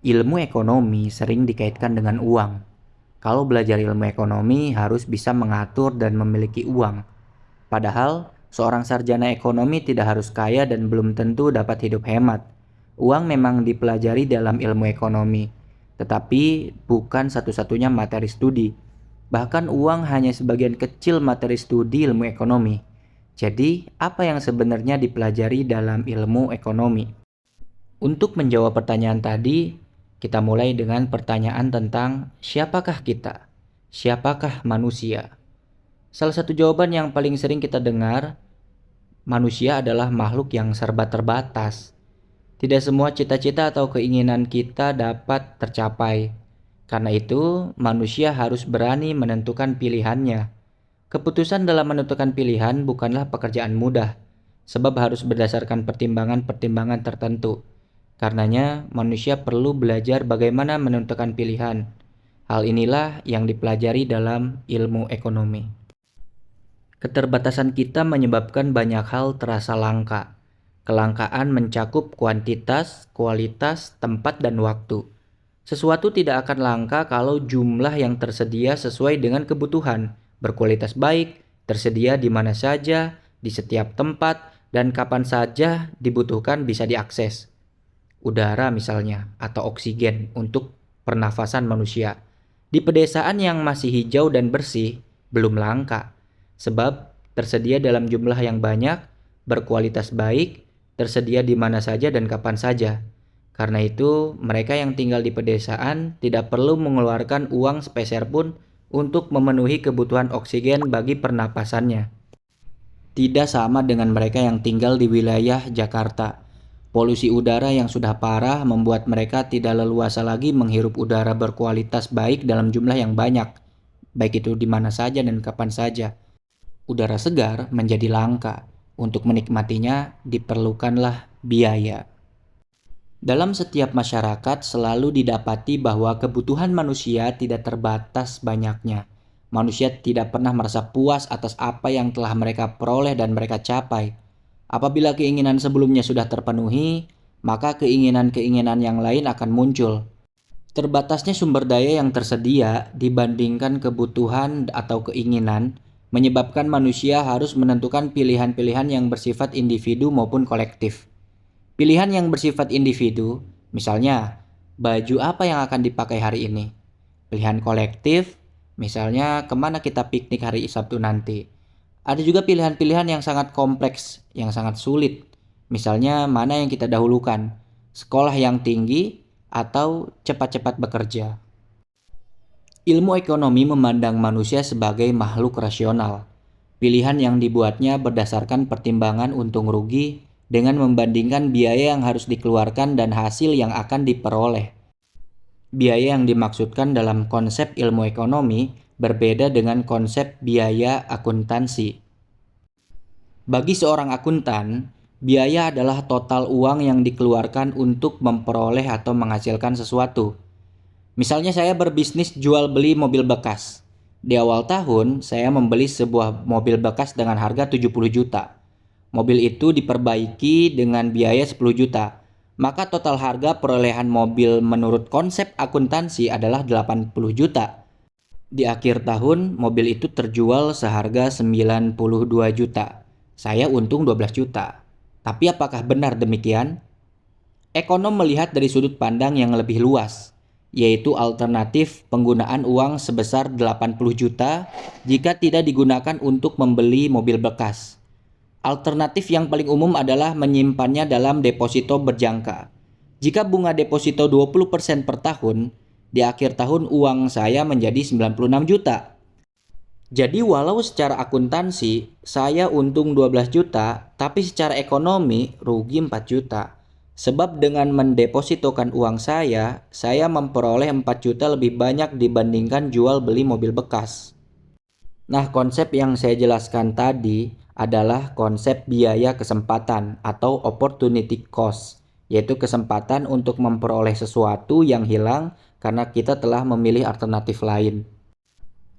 Ilmu ekonomi sering dikaitkan dengan uang. Kalau belajar ilmu ekonomi harus bisa mengatur dan memiliki uang. Padahal, seorang sarjana ekonomi tidak harus kaya dan belum tentu dapat hidup hemat. Uang memang dipelajari dalam ilmu ekonomi, tetapi bukan satu-satunya materi studi. Bahkan uang hanya sebagian kecil materi studi ilmu ekonomi. Jadi, apa yang sebenarnya dipelajari dalam ilmu ekonomi? Untuk menjawab pertanyaan tadi, kita mulai dengan pertanyaan tentang siapakah kita? Siapakah manusia? Salah satu jawaban yang paling sering kita dengar, manusia adalah makhluk yang serba terbatas. Tidak semua cita-cita atau keinginan kita dapat tercapai. Karena itu, manusia harus berani menentukan pilihannya. Keputusan dalam menentukan pilihan bukanlah pekerjaan mudah, sebab harus berdasarkan pertimbangan-pertimbangan tertentu. Karenanya, manusia perlu belajar bagaimana menentukan pilihan. Hal inilah yang dipelajari dalam ilmu ekonomi. Keterbatasan kita menyebabkan banyak hal terasa langka. Kelangkaan mencakup kuantitas, kualitas, tempat, dan waktu. Sesuatu tidak akan langka kalau jumlah yang tersedia sesuai dengan kebutuhan, berkualitas baik, tersedia di mana saja, di setiap tempat, dan kapan saja dibutuhkan bisa diakses. Udara misalnya, atau oksigen untuk pernafasan manusia. Di pedesaan yang masih hijau dan bersih, belum langka, sebab tersedia dalam jumlah yang banyak, berkualitas baik, tersedia di mana saja dan kapan saja. Karena itu, mereka yang tinggal di pedesaan tidak perlu mengeluarkan uang sepeser pun untuk memenuhi kebutuhan oksigen bagi pernapasannya. Tidak sama dengan mereka yang tinggal di wilayah Jakarta. Polusi udara yang sudah parah membuat mereka tidak leluasa lagi menghirup udara berkualitas baik dalam jumlah yang banyak, baik itu di mana saja dan kapan saja. Udara segar menjadi langka. Untuk menikmatinya diperlukanlah biaya. Dalam setiap masyarakat selalu didapati bahwa kebutuhan manusia tidak terbatas banyaknya. Manusia tidak pernah merasa puas atas apa yang telah mereka peroleh dan mereka capai. Apabila keinginan sebelumnya sudah terpenuhi, maka keinginan-keinginan yang lain akan muncul. Terbatasnya sumber daya yang tersedia dibandingkan kebutuhan atau keinginan menyebabkan manusia harus menentukan pilihan-pilihan yang bersifat individu maupun kolektif. Pilihan yang bersifat individu, misalnya baju apa yang akan dipakai hari ini. Pilihan kolektif, misalnya kemana kita piknik hari Sabtu nanti. Ada juga pilihan-pilihan yang sangat kompleks, yang sangat sulit. Misalnya mana yang kita dahulukan, sekolah yang tinggi atau cepat-cepat bekerja. Ilmu ekonomi memandang manusia sebagai makhluk rasional. Pilihan yang dibuatnya berdasarkan pertimbangan untung rugi dengan membandingkan biaya yang harus dikeluarkan dan hasil yang akan diperoleh. Biaya yang dimaksudkan dalam konsep ilmu ekonomi berbeda dengan konsep biaya akuntansi. Bagi seorang akuntan, biaya adalah total uang yang dikeluarkan untuk memperoleh atau menghasilkan sesuatu. Misalnya saya berbisnis jual beli mobil bekas. Di awal tahun, saya membeli sebuah mobil bekas dengan harga 70 juta. Mobil itu diperbaiki dengan biaya 10 juta. Maka total harga perolehan mobil menurut konsep akuntansi adalah 80 juta. Di akhir tahun, mobil itu terjual seharga 92 juta. Saya untung 12 juta. Tapi apakah benar demikian? Ekonom melihat dari sudut pandang yang lebih luas, yaitu alternatif penggunaan uang sebesar 80 juta jika tidak digunakan untuk membeli mobil bekas. Alternatif yang paling umum adalah menyimpannya dalam deposito berjangka. Jika bunga deposito 20% per tahun, di akhir tahun uang saya menjadi 96 juta. Jadi walau secara akuntansi saya untung 12 juta, tapi secara ekonomi rugi 4 juta. Sebab dengan mendepositokan uang saya memperoleh 4 juta lebih banyak dibandingkan jual beli mobil bekas. Nah, konsep yang saya jelaskan tadi adalah konsep biaya kesempatan atau opportunity cost, yaitu kesempatan untuk memperoleh sesuatu yang hilang karena kita telah memilih alternatif lain.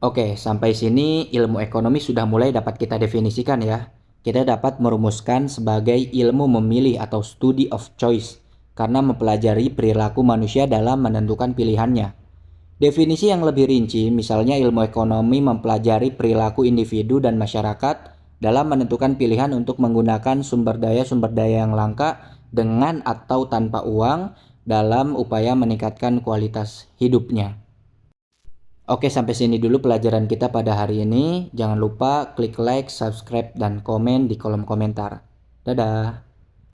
Oke, sampai sini ilmu ekonomi sudah mulai dapat kita definisikan ya. Kita dapat merumuskan sebagai ilmu memilih atau study of choice, karena mempelajari perilaku manusia dalam menentukan pilihannya. Definisi yang lebih rinci, misalnya ilmu ekonomi mempelajari perilaku individu dan masyarakat dalam menentukan pilihan untuk menggunakan sumber daya yang langka dengan atau tanpa uang dalam upaya meningkatkan kualitas hidupnya. Oke, sampai sini dulu pelajaran kita pada hari ini. Jangan lupa klik like, subscribe, dan komen di kolom komentar. Dadah!